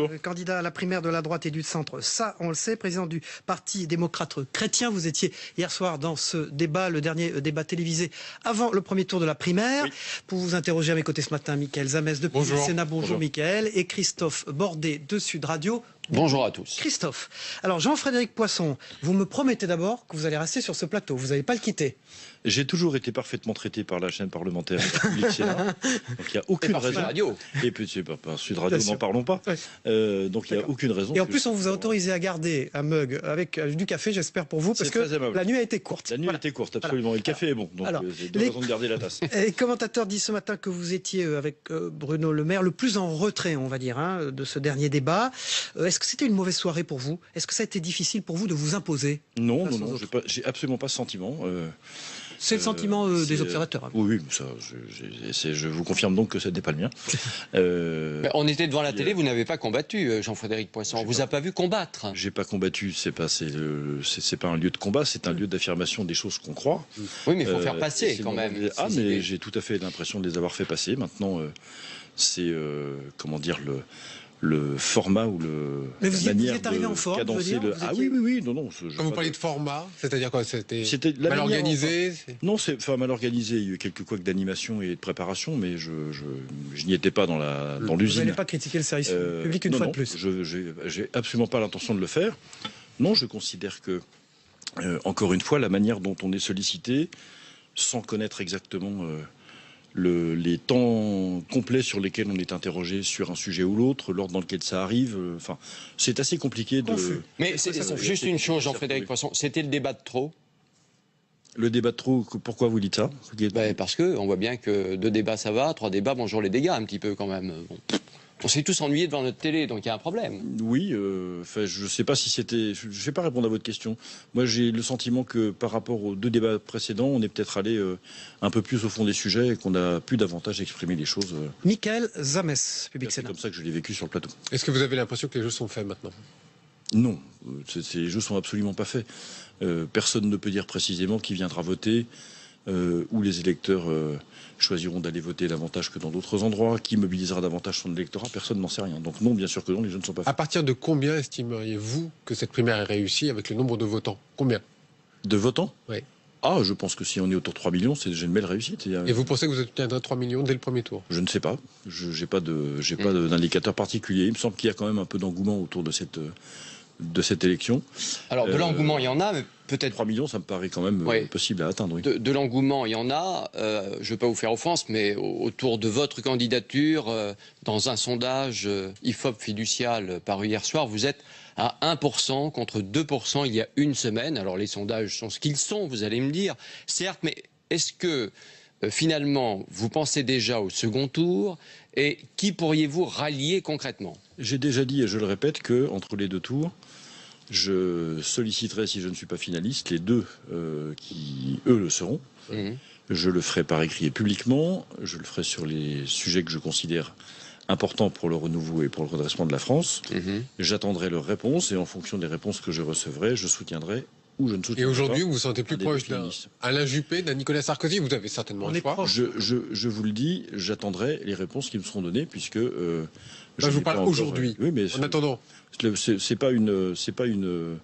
Bonjour. Candidat à la primaire de la droite et du centre, ça on le sait. Président du Parti démocrate chrétien, vous étiez hier soir dans ce débat, le dernier débat télévisé avant le premier tour de la primaire. Oui. Pour vous interroger à mes côtés ce matin, Mickaël Zamès depuis le Sénat. Bonjour Mickaël. Et Christophe Bordet de Sud Radio. Bonjour à tous. Christophe. Alors Jean-Frédéric Poisson, vous me promettez d'abord que vous allez rester sur ce plateau, vous n'allez pas le quitter. J'ai toujours été parfaitement traité par la chaîne parlementaire République Sénat. Donc il n'y a aucune raison. Sud Radio. Et puis par Sud Radio, n'en parlons pas. Ouais. Donc il n'y a aucune raison. Et en plus, on vous a autorisé à garder un mug avec du café, j'espère pour vous, parce que la nuit a été courte. La nuit a été courte, absolument. Et le café est bon. Donc j'ai deux raisons de garder la tasse. Les commentateurs disent ce matin que vous étiez avec Bruno Le Maire le plus en retrait, on va dire, de ce dernier débat. Est-ce que c'était une mauvaise soirée pour vous? Est-ce que ça a été difficile pour vous de vous imposer? Non, j'ai absolument pas ce sentiment. C'est le sentiment des observateurs. Oui, ça, je vous confirme donc que ce n'est pas le mien. On était devant la télé, vous n'avez pas combattu, Jean-Frédéric Poisson. On vous a pas vu combattre. J'ai pas combattu. C'est pas un lieu de combat, c'est un lieu d'affirmation des choses qu'on croit. Oui, mais il faut faire passer quand même. Mais j'ai tout à fait l'impression de les avoir fait passer. Maintenant, c'est comment dire le format ou mais vous êtes arrivé en forme, oui, non. Quand vous parlez de format, c'est-à-dire quoi? C'était mal organisé? Non, c'est mal organisé. Il y a eu quelques couacs d'animation et de préparation, mais je n'y étais pas dans l'usine. Vous n'allez pas critiquer le service public une fois de plus? J'ai absolument pas l'intention de le faire. Non, je considère que, encore une fois, la manière dont on est sollicité, sans connaître exactement les temps complets sur lesquels on est interrogé sur un sujet ou l'autre, l'ordre dans lequel ça arrive, c'est assez compliqué de... Mais c'est juste une chose, Jean-Frédéric Poisson, c'était le débat de trop? Le débat de trop, pourquoi vous dites ça? Parce qu'on voit bien que 2 débats ça va, 3 débats, bonjour les dégâts un petit peu quand même. Bon. On s'est tous ennuyés devant notre télé, donc il y a un problème. Oui, je ne sais pas si c'était... Je ne vais pas répondre à votre question. Moi, j'ai le sentiment que par rapport aux 2 débats précédents, on est peut-être allé un peu plus au fond des sujets et qu'on a pu davantage exprimer les choses. Mickaël Zamès, Public Sénat. C'est comme ça que je l'ai vécu sur le plateau. Est-ce que vous avez l'impression que les jeux sont faits maintenant? Non, les jeux sont absolument pas faits. Personne ne peut dire précisément qui viendra voter, où les électeurs choisiront d'aller voter davantage que dans d'autres endroits, qui mobilisera davantage son électorat, personne n'en sait rien. Donc non, bien sûr que non, les jeux ne sont pas faits. À partir de combien estimeriez-vous que cette primaire est réussie avec le nombre de votants? Combien? De votants? Oui. Ah, je pense que si on est autour de 3 millions, c'est déjà une belle réussite. Et vous pensez que vous obtiendrez 3 millions dès le premier tour? Je ne sais pas. Je n'ai pas d'indicateur particulier. Il me semble qu'il y a quand même un peu d'engouement autour de cette élection. Alors, de l'engouement, il y en a, mais peut-être... 3 millions, ça me paraît quand même possible à atteindre. Oui. De l'engouement, il y en a. Je ne veux pas vous faire offense, mais autour de votre candidature, dans un sondage IFOP fiducial paru hier soir, vous êtes à 1% contre 2% il y a une semaine. Alors, les sondages sont ce qu'ils sont, vous allez me dire. Certes, mais est-ce que, finalement, vous pensez déjà au second tour? Et qui pourriez-vous rallier concrètement? J'ai déjà dit, et je le répète, qu'entre les 2 tours, je solliciterai, si je ne suis pas finaliste, les 2 qui, eux, le seront. Je le ferai par écrit et publiquement. Je le ferai sur les sujets que je considère importants pour le renouveau et pour le redressement de la France. J'attendrai leurs réponses et en fonction des réponses que je recevrai, je soutiendrai ou je ne soutiendrai pas. Et aujourd'hui, vous vous sentez plus proche d'Alain Juppé, d'un Nicolas Sarkozy? Vous avez certainement le choix. Je vous le dis, j'attendrai les réponses qui me seront données puisque... je vous parle aujourd'hui. Oui, mais en attendant. C'est pas une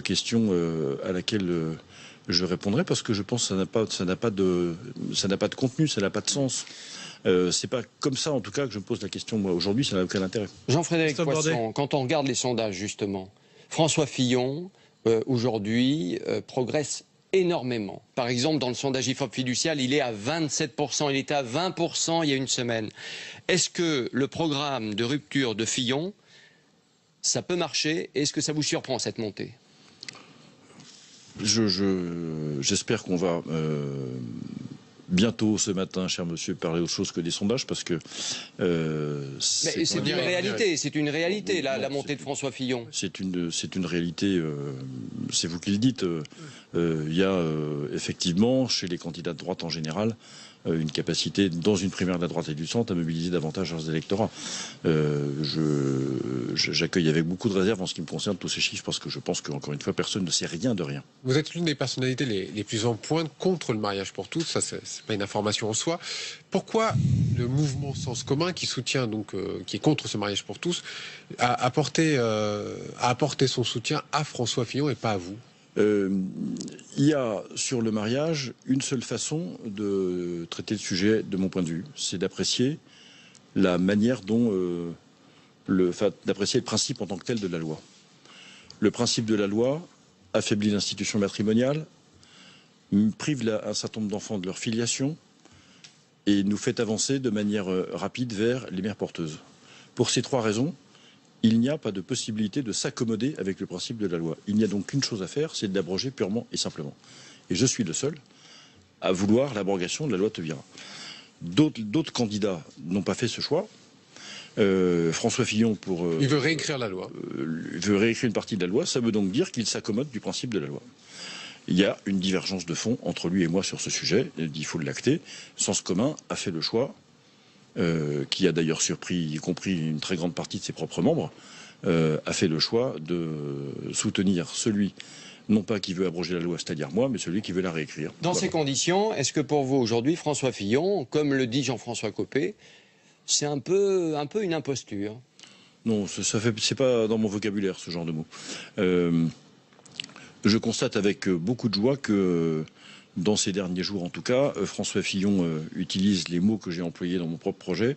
question à laquelle je répondrai parce que je pense que ça n'a pas de contenu, ça n'a pas de sens. C'est pas comme ça en tout cas que je me pose la question moi aujourd'hui, ça n'a aucun intérêt. Jean-Frédéric Poisson, quand on regarde les sondages justement, François Fillon aujourd'hui progresse énormément. Par exemple, dans le sondage IFOP fiducial, il est à 27%, il était à 20% il y a une semaine. Est-ce que le programme de rupture de Fillon, ça peut marcher? Est-ce que ça vous surprend cette montée? J'espère qu'on va bientôt ce matin, cher monsieur, parler autre chose que des sondages parce que c'est une réalité. C'est une réalité, la montée de François Fillon. C'est une réalité. C'est vous qui le dites. Il y a effectivement chez les candidats de droite en général une capacité dans une primaire de la droite et du centre à mobiliser davantage leurs électorats. j'accueille avec beaucoup de réserve en ce qui me concerne tous ces chiffres, parce que je pense qu'encore une fois, personne ne sait rien de rien. Vous êtes l'une des personnalités les plus en pointe contre le mariage pour tous. Ça, c'est pas une information en soi. Pourquoi le mouvement Sens commun, qui soutient donc, qui est contre ce mariage pour tous, a apporté son soutien à François Fillon et pas à vous? Il y a sur le mariage une seule façon de traiter le sujet, de mon point de vue, c'est d'apprécier la manière dont d'apprécier le principe en tant que tel de la loi. Le principe de la loi affaiblit l'institution matrimoniale, prive un certain nombre d'enfants de leur filiation et nous fait avancer de manière rapide vers les mères porteuses. Pour ces trois raisons, il n'y a pas de possibilité de s'accommoder avec le principe de la loi. Il n'y a donc qu'une chose à faire, c'est de l'abroger purement et simplement. Et je suis le seul à vouloir l'abrogation de la loi Taubira. D'autres candidats n'ont pas fait ce choix. François Fillon, il veut réécrire la loi. Veut réécrire une partie de la loi. Ça veut donc dire qu'il s'accommode du principe de la loi. Il y a une divergence de fond entre lui et moi sur ce sujet. Il faut l'acter. Sens commun a fait le choix, qui a d'ailleurs surpris, y compris une très grande partie de ses propres membres, a fait le choix de soutenir celui, non pas qui veut abroger la loi, c'est-à-dire moi, mais celui qui veut la réécrire. Dans ces conditions, est-ce que pour vous aujourd'hui, François Fillon, comme le dit Jean-François Copé, c'est un peu une imposture? Non, c'est pas dans mon vocabulaire ce genre de mots. Je constate avec beaucoup de joie que dans ces derniers jours en tout cas, François Fillon utilise les mots que j'ai employés dans mon propre projet,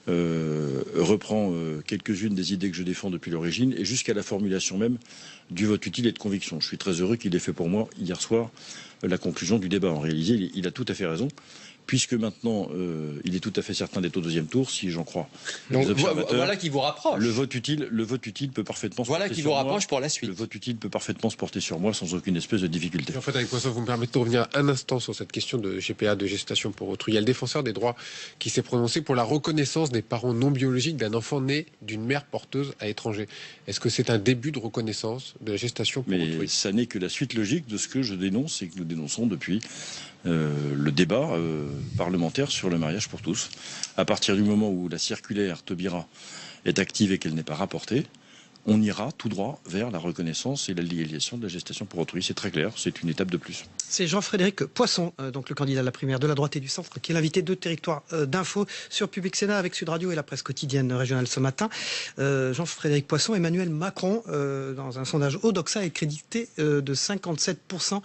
reprend quelques-unes des idées que je défends depuis l'origine et jusqu'à la formulation même du vote utile et de conviction. Je suis très heureux qu'il ait fait pour moi hier soir la conclusion du débat. En réalité, il a tout à fait raison, puisque maintenant, il est tout à fait certain d'être au deuxième tour, si j'en crois. Donc voilà qui vous rapproche. Le vote utile peut parfaitement se porter sur moi. Voilà qui vous rapproche pour la suite. Le vote utile peut parfaitement se porter sur moi sans aucune espèce de difficulté. En fait, avec Poisson, vous me permettez de revenir un instant sur cette question de GPA, de gestation pour autrui. Il y a le défenseur des droits qui s'est prononcé pour la reconnaissance des parents non biologiques d'un enfant né d'une mère porteuse à l'étranger. Est-ce que c'est un début de reconnaissance de la gestation pour autrui? Mais ça n'est que la suite logique de ce que je dénonce et que nous dénonçons depuis le débat parlementaire sur le mariage pour tous. À partir du moment où la circulaire Taubira est active et qu'elle n'est pas rapportée, on ira tout droit vers la reconnaissance et la légalisation de la gestation pour autrui. C'est très clair, c'est une étape de plus. C'est Jean-Frédéric Poisson, donc le candidat à la primaire de la droite et du centre, qui est l'invité de Territoire d'Info sur Public Sénat avec Sud Radio et la presse quotidienne régionale ce matin. Jean-Frédéric Poisson, Emmanuel Macron, dans un sondage Odoxa, est crédité de 57%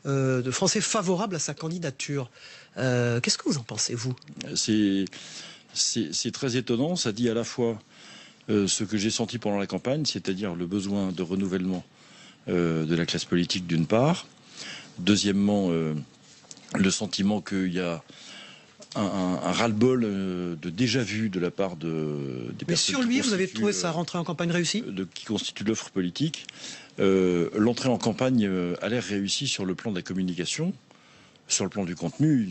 de Français favorables à sa candidature. Qu'est-ce que vous en pensez, vous? C'est très étonnant, ça dit à la fois ce que j'ai senti pendant la campagne, c'est-à-dire le besoin de renouvellement de la classe politique d'une part. Deuxièmement, le sentiment qu'il y a un ras-le-bol de déjà-vu de la part des personnes. Mais sur lui, vous avez trouvé sa rentrée en campagne réussie? Qui constitue l'offre politique. L'entrée en campagne a l'air réussie sur le plan de la communication. Sur le plan du contenu,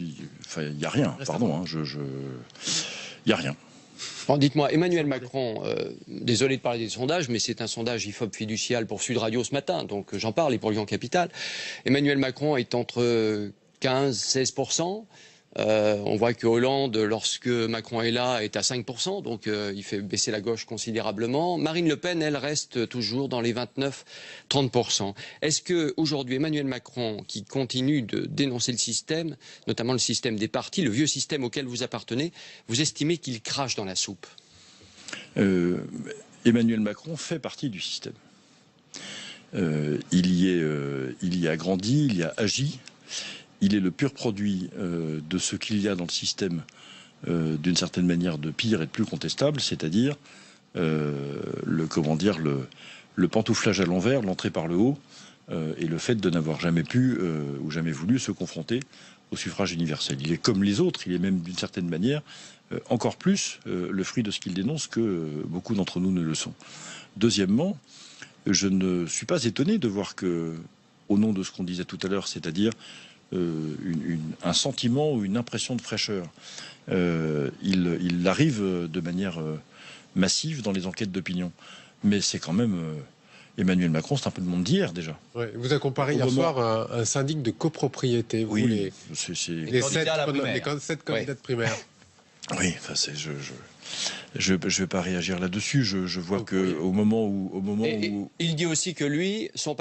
il n'y a rien. Pardon, il n'y a rien. Bon, dites-moi, Emmanuel Macron, désolé de parler des sondages, mais c'est un sondage IFOP fiducial pour Sud Radio ce matin, donc j'en parle et pour Lyon Capital. Emmanuel Macron est entre 15-16%. On voit que Hollande, lorsque Macron est là, est à 5%, donc il fait baisser la gauche considérablement. Marine Le Pen, elle reste toujours dans les 29-30%. Est-ce que aujourd'hui Emmanuel Macron, qui continue de dénoncer le système, notamment le système des partis, le vieux système auquel vous appartenez, vous estimez qu'il crache dans la soupe? Emmanuel Macron fait partie du système. Il y a grandi, il y a agi. Il est le pur produit de ce qu'il y a dans le système, d'une certaine manière, de pire et de plus contestable, c'est-à-dire le pantouflage à l'envers, l'entrée par le haut, et le fait de n'avoir jamais pu ou jamais voulu se confronter au suffrage universel. Il est comme les autres, il est même d'une certaine manière encore plus le fruit de ce qu'il dénonce que beaucoup d'entre nous ne le sont. Deuxièmement, je ne suis pas étonné de voir que, au nom de ce qu'on disait tout à l'heure, c'est-à-dire un sentiment ou une impression de fraîcheur. Il arrive de manière massive dans les enquêtes d'opinion. Mais c'est quand même Emmanuel Macron, c'est un peu le monde d'hier déjà. Ouais, vous avez comparé hier soir un syndic de copropriété. Oui, les 7 candidats de primaire. Oui, enfin, Je vais pas réagir là-dessus. Je vois que au moment où il dit aussi que lui, son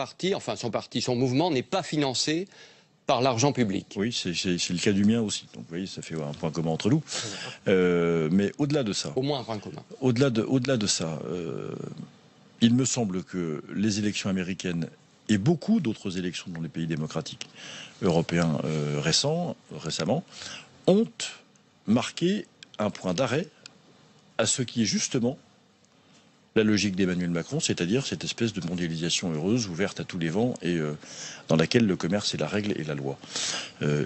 son mouvement n'est pas financé par l'argent public. Oui, c'est le cas du mien aussi. Donc vous voyez, ça fait un point commun entre nous. Mais au-delà de ça, Au moins un point commun. au-delà de ça, il me semble que les élections américaines et beaucoup d'autres élections dans les pays démocratiques européens récemment ont marqué un point d'arrêt à ce qui est justement la logique d'Emmanuel Macron, c'est-à-dire cette espèce de mondialisation heureuse, ouverte à tous les vents et dans laquelle le commerce est la règle et la loi.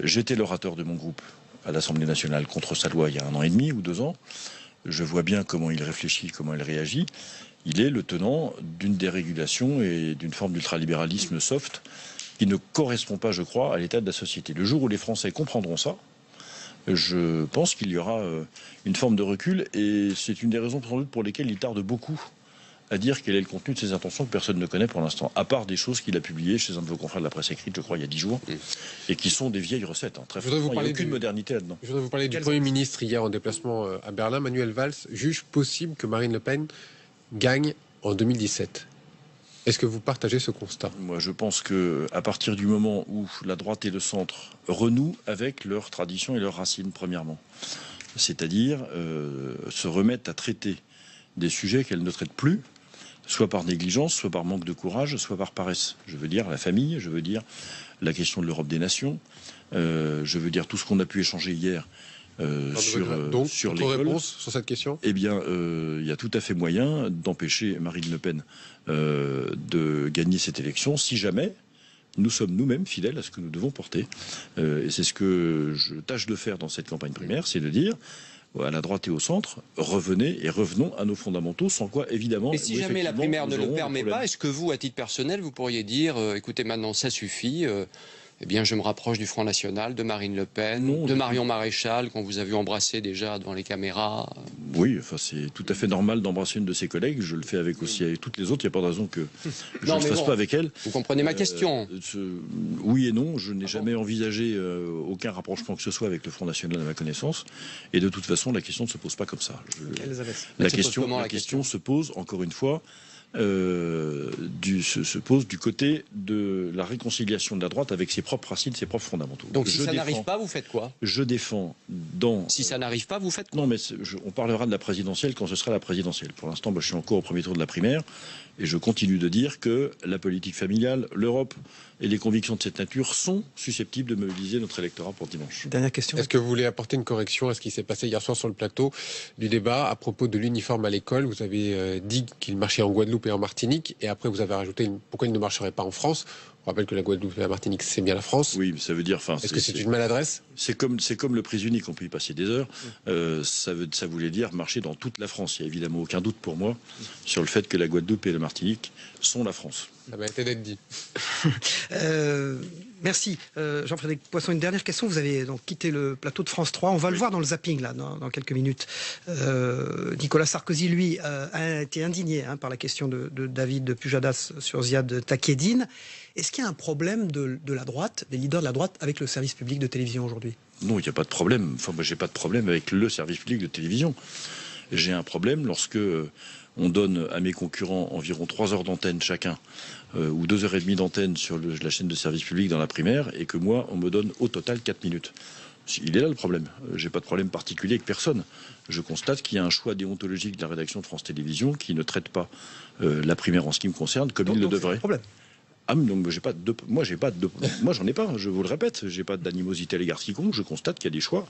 J'étais l'orateur de mon groupe à l'Assemblée nationale contre sa loi il y a 1 an et demi ou 2 ans. Je vois bien comment il réfléchit, comment il réagit. Il est le tenant d'une dérégulation et d'une forme d'ultralibéralisme soft qui ne correspond pas, je crois, à l'état de la société. Le jour où les Français comprendront ça, je pense qu'il y aura une forme de recul et c'est une des raisons sans doute pour lesquelles il tarde beaucoup à dire quel est le contenu de ses intentions que personne ne connaît pour l'instant, à part des choses qu'il a publiées chez un de vos confrères de la presse écrite, je crois, il y a 10 jours, et qui sont des vieilles recettes. Très franchement, il n'y a aucune modernité là-dedans. Je voudrais vous parler du Premier ministre hier en déplacement à Berlin. Manuel Valls juge possible que Marine Le Pen gagne en 2017. Est-ce que vous partagez ce constat? Moi, je pense que à partir du moment où la droite et le centre renouent avec leurs traditions et leurs racines, premièrement, c'est-à-dire se remettent à traiter des sujets qu'elles ne traitent plus, soit par négligence, soit par manque de courage, soit par paresse. Je veux dire la famille, je veux dire la question de l'Europe des nations, je veux dire tout ce qu'on a pu échanger hier. Sur l'école. Réponse sur cette question? Eh bien, il y a tout à fait moyen d'empêcher Marine Le Pen de gagner cette élection si jamais nous sommes nous-mêmes fidèles à ce que nous devons porter. Et c'est ce que je tâche de faire dans cette campagne primaire, c'est de dire à la droite et au centre, revenons à nos fondamentaux, sans quoi, évidemment... Et si jamais la primaire ne le permet pas, est-ce que vous, à titre personnel, vous pourriez dire, écoutez, maintenant, ça suffit eh bien, je me rapproche du Front National, de Marine Le Pen, de Marion Maréchal, qu'on vous a vu embrasser déjà devant les caméras. Oui, enfin, c'est tout à fait normal d'embrasser une de ses collègues. Je le fais avec toutes les autres. Il n'y a pas de raison que je ne le fasse pas avec elle. Vous comprenez ma question? Oui et non. Je n'ai jamais envisagé aucun rapprochement que ce soit avec le Front National à ma connaissance. Et de toute façon, la question ne se pose pas comme ça. La question se pose, encore une fois, se pose du côté de la réconciliation de la droite avec ses propres racines, ses propres fondamentaux. Donc si ça n'arrive pas, vous faites quoi? Je défends dans... Si ça n'arrive pas, vous faites quoi? Non, mais on parlera de la présidentielle quand ce sera la présidentielle. Pour l'instant, je suis encore au premier tour de la primaire et je continue de dire que la politique familiale, l'Europe et les convictions de cette nature sont susceptibles de mobiliser notre électorat pour dimanche. Dernière question. Est-ce que vous voulez apporter une correction à ce qui s'est passé hier soir sur le plateau du débat à propos de l'uniforme à l'école? Vous avez dit qu'il marchait en Guadeloupe et en Martinique et après vous avez rajouté pourquoi il ne marcherait pas en France? On rappelle que la Guadeloupe et la Martinique, c'est bien la France. Oui, mais ça veut dire... Est-ce que c'est une maladresse? C'est comme le prix unique, on peut y passer des heures. Ça voulait dire marcher dans toute la France. Il n'y a évidemment aucun doute pour moi sur le fait que la Guadeloupe et la Martinique sont la France. Ça m'a été d'être dit. Merci. Jean-Frédéric Poisson, une dernière question. Vous avez donc quitté le plateau de France 3. On va le voir dans le zapping, là, dans quelques minutes. Nicolas Sarkozy, lui, a été indigné par la question de David de Pujadas sur Ziad Takieddine. Est-ce qu'il y a un problème de la droite, des leaders de la droite, avec le service public de télévision aujourd'hui? Non, il n'y a pas de problème. Enfin, moi, j'ai pas de problème avec le service public de télévision. J'ai un problème lorsque on donne à mes concurrents environ 3 heures d'antenne chacun, ou 2 heures et demie d'antenne sur la chaîne de service public dans la primaire, et que moi, on me donne au total 4 minutes. Il est là le problème. J'ai pas de problème particulier avec personne. Je constate qu'il y a un choix déontologique de la rédaction de France Télévisions qui ne traite pas la primaire en ce qui me concerne comme il le devrait. Problème. Ah, donc moi j'en ai pas, je vous le répète, j'ai pas d'animosité à l'égard quiconque, je constate qu'il y a des choix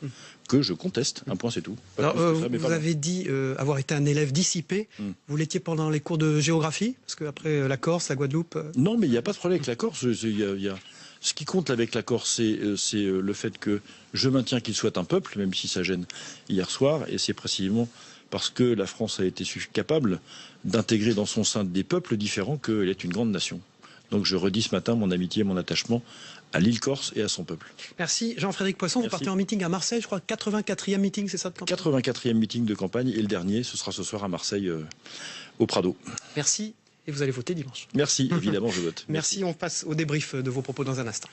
que je conteste, un point c'est tout. Vous avez dit avoir été un élève dissipé, vous l'étiez pendant les cours de géographie, parce qu'après la Corse, la Guadeloupe... Non, mais il n'y a pas de problème avec la Corse, ce qui compte avec la Corse, c'est le fait que je maintiens qu'il soit un peuple, même si ça gêne hier soir, et c'est précisément parce que la France a été capable d'intégrer dans son sein des peuples différents qu'elle est une grande nation. Donc je redis ce matin mon amitié et mon attachement à l'île Corse et à son peuple. Merci Jean-Frédéric Poisson. Merci. Vous partez en meeting à Marseille, je crois, 84e meeting, c'est ça de campagne? 84e meeting de campagne et le dernier, ce sera ce soir à Marseille, au Prado. Merci et vous allez voter dimanche. Merci, évidemment je vote. Merci, on passe au débrief de vos propos dans un instant.